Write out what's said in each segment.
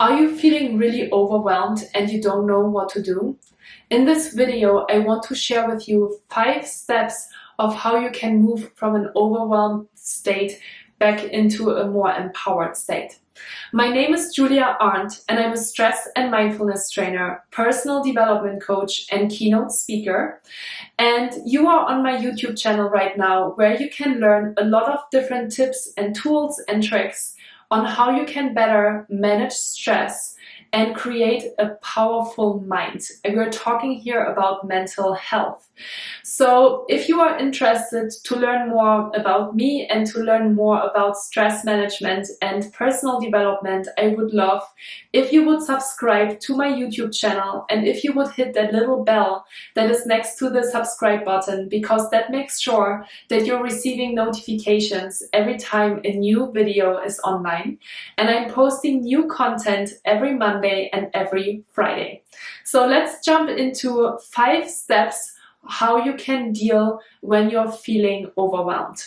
Are you feeling really overwhelmed and you don't know what to do? In this video, I want to share with you 5 steps of how you can move from an overwhelmed state back into a more empowered state. My name is Arndt, and I'm a stress and mindfulness trainer, personal development coach, and keynote speaker. And you are on my YouTube channel right now, where you can learn a lot of different tips and tools and tricks on how you can better manage stress and create a powerful mind. And we're talking here about mental health. So if you are interested to learn more about me and to learn more about stress management and personal development, I would love if you would subscribe to my YouTube channel and if you would hit that little bell that is next to the subscribe button, because that makes sure that you're receiving notifications every time a new video is online. And I'm posting new content every Monday and every Friday. So let's jump into 5 steps how you can deal when you're feeling overwhelmed.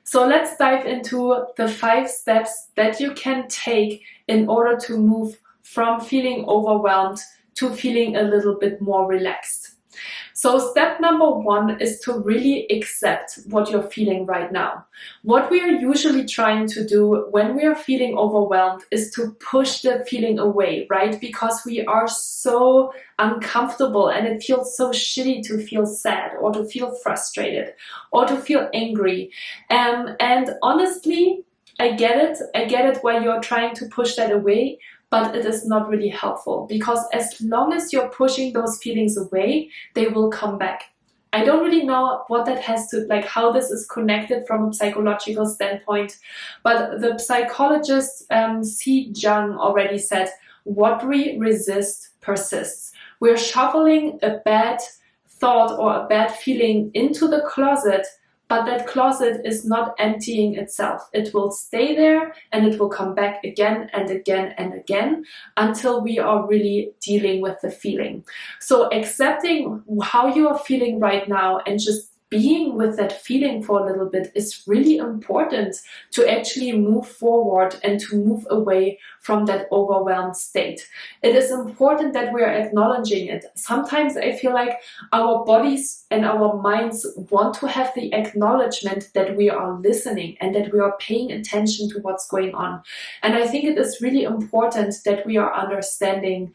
So let's dive into the 5 steps that you can take in order to move from feeling overwhelmed to feeling a little bit more relaxed. So step number 1 is to really accept what you're feeling right now. What we are usually trying to do when we are feeling overwhelmed is to push the feeling away, right? Because we are so uncomfortable and it feels so shitty to feel sad or to feel frustrated or to feel angry. And honestly, I get it why you're trying to push that away, but it is not really helpful, because as long as you're pushing those feelings away, they will come back. I don't really know what that has to, like, how this is connected from a psychological standpoint, but the psychologist C. Jung already said, what we resist persists. We're shoveling a bad thought or a bad feeling into the closet, but that closet is not emptying itself. It will stay there and it will come back again and again and again until we are really dealing with the feeling. So accepting how you are feeling right now and just being with that feeling for a little bit is really important to actually move forward and to move away from that overwhelmed state. It is important that we are acknowledging it. Sometimes I feel like our bodies and our minds want to have the acknowledgement that we are listening and that we are paying attention to what's going on. And I think it is really important that we are understanding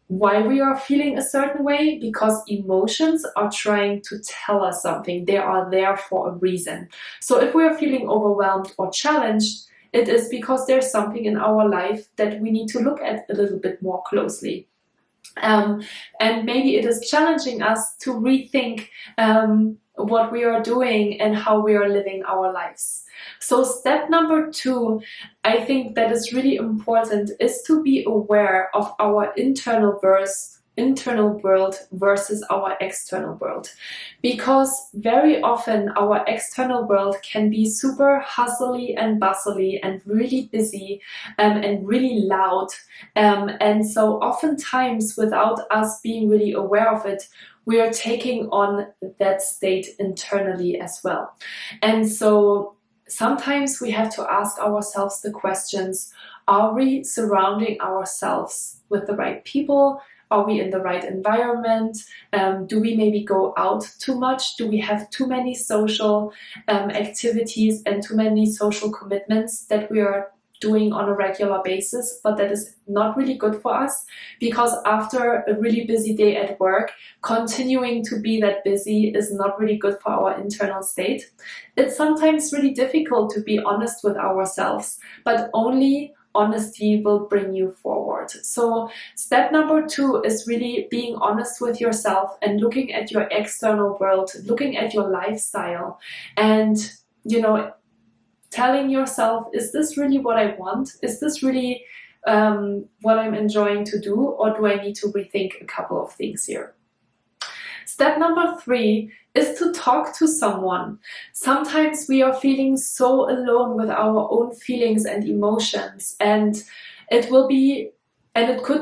why we are feeling a certain way, because emotions are trying to tell us something. They are there for a reason. So if we are feeling overwhelmed or challenged, it is because there's something in our life that we need to look at a little bit more closely. And maybe it is challenging us to rethink what we are doing and how we are living our lives. So step number 2, I think that is really important, is to be aware of our internal world versus our external world. Because very often our external world can be super hustly and bustly and really busy and really loud. And so oftentimes, without us being really aware of it, we are taking on that state internally as well. And so sometimes we have to ask ourselves the questions, are we surrounding ourselves with the right people? Are we in the right environment? Do we maybe go out too much? Do we have too many social activities and too many social commitments that we are doing on a regular basis, but that is not really good for us? Because after a really busy day at work, continuing to be that busy is not really good for our internal state. It's sometimes really difficult to be honest with ourselves, but only honesty will bring you forward. So step number 2 is really being honest with yourself and looking at your external world, looking at your lifestyle, and, telling yourself, is this really what I want? Is this really what I'm enjoying to do? Or do I need to rethink a couple of things here? Step number 3 is to talk to someone. Sometimes we are feeling so alone with our own feelings and emotions, and it could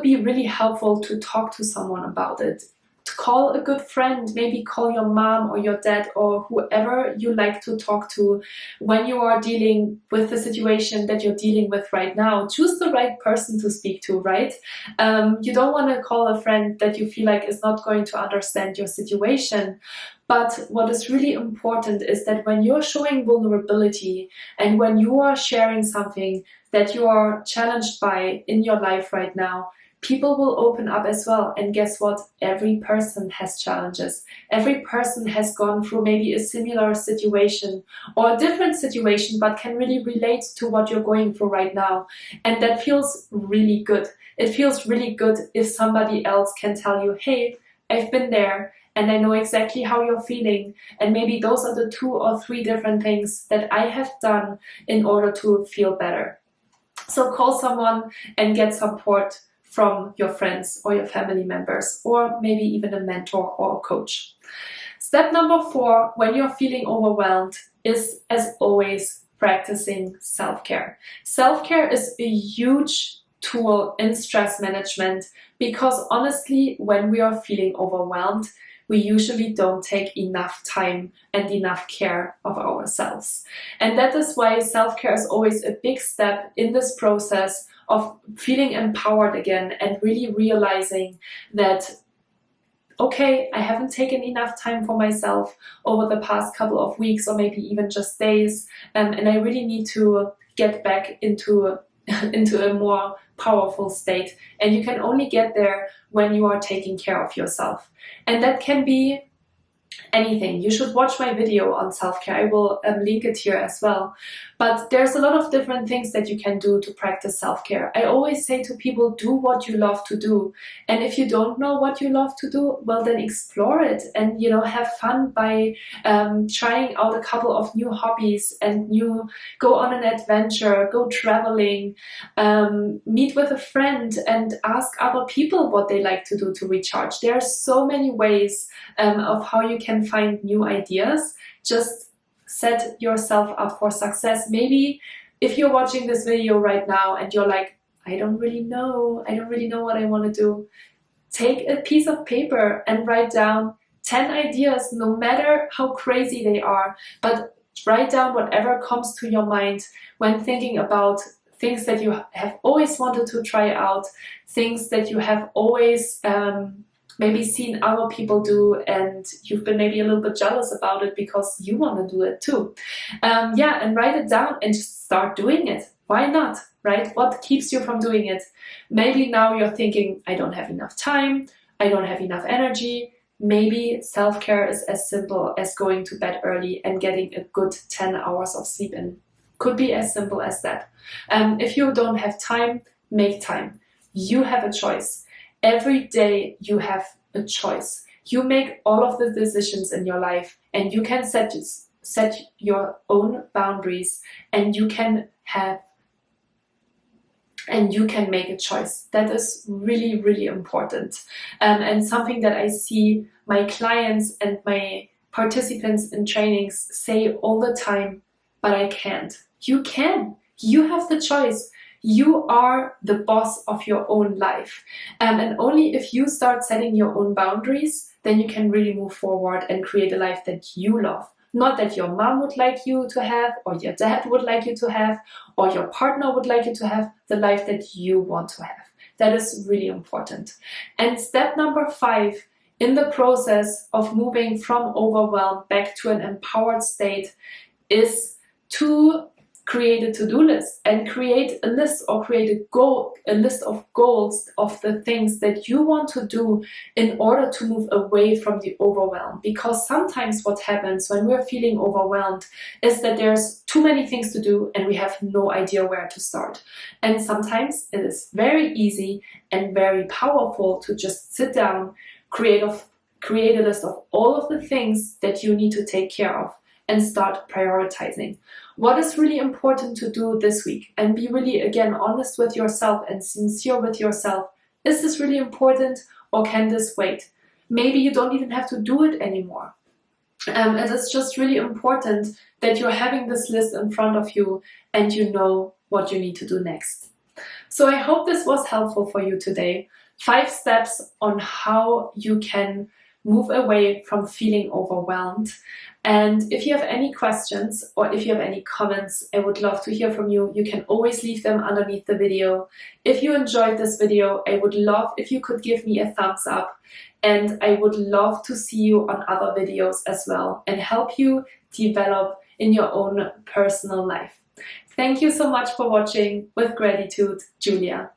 be really helpful to talk to someone about it. call a good friend, maybe call your mom or your dad or whoever you like to talk to when you are dealing with the situation that you're dealing with right now. Choose the right person to speak to, right? You don't want to call a friend that you feel like is not going to understand your situation. But what is really important is that when you're showing vulnerability and when you are sharing something that you are challenged by in your life right now, people will open up as well. And guess what? Every person has challenges. Every person has gone through maybe a similar situation or a different situation, but can really relate to what you're going through right now. And that feels really good. It feels really good if somebody else can tell you, hey, I've been there and I know exactly how you're feeling. And maybe those are the 2 or 3 different things that I have done in order to feel better. So call someone and get support from your friends or your family members, or maybe even a mentor or a coach. Step number 4, when you're feeling overwhelmed, is, as always, practicing self-care. Self-care is a huge tool in stress management because honestly, when we are feeling overwhelmed, we usually don't take enough time and enough care of ourselves. And that is why self-care is always a big step in this process of feeling empowered again and really realizing that, okay, I haven't taken enough time for myself over the past couple of weeks or maybe even just days, and I really need to get back into a more powerful state. And you can only get there when you are taking care of yourself. And that can be anything. You should watch my video on self-care. I will link it here as well. But there's a lot of different things that you can do to practice self-care. I always say to people, do what you love to do. And if you don't know what you love to do, well, then explore it and, have fun by trying out a couple of new hobbies and go on an adventure, go traveling, meet with a friend and ask other people what they like to do to recharge. There are so many ways of how you can find new ideas. Just set yourself up for success. Maybe if you're watching this video right now and you're like, I don't really know what I want to do, take a piece of paper and write down 10 ideas, no matter how crazy they are, but write down whatever comes to your mind when thinking about things that you have always wanted to try out, things that you have always maybe seen other people do and you've been maybe a little bit jealous about it because you want to do it too. And write it down and just start doing it. Why not, right? What keeps you from doing it? Maybe now you're thinking, I don't have enough time, I don't have enough energy. Maybe self-care is as simple as going to bed early and getting a good 10 hours of sleep in. Could be as simple as that. If you don't have time, make time. You have a choice. Every day you have a choice. You make all of the decisions in your life and you can set your own boundaries and you can make a choice. That is really, really important. And something that I see my clients and my participants in trainings say all the time, but I can't. You can. You have the choice. You are the boss of your own life. And only if you start setting your own boundaries, then you can really move forward and create a life that you love. Not that your mom would like you to have, or your dad would like you to have, or your partner would like you to have, the life that you want to have. That is really important. And step number 5 in the process of moving from overwhelm back to an empowered state is to create a to-do list and create a list or create a list of goals of the things that you want to do in order to move away from the overwhelm. Because sometimes what happens when we're feeling overwhelmed is that there's too many things to do and we have no idea where to start. And sometimes it is very easy and very powerful to just sit down, create a list of all of the things that you need to take care of and start prioritizing. What is really important to do this week? And be really, again, honest with yourself and sincere with yourself. Is this really important or can this wait? Maybe you don't even have to do it anymore. It is just really important that you're having this list in front of you and you know what you need to do next. So I hope this was helpful for you today. 5 steps on how you can move away from feeling overwhelmed. And if you have any questions or if you have any comments, I would love to hear from you. You can always leave them underneath the video. If you enjoyed this video, I would love if you could give me a thumbs up, and I would love to see you on other videos as well and help you develop in your own personal life. Thank you so much for watching. With gratitude, Julia.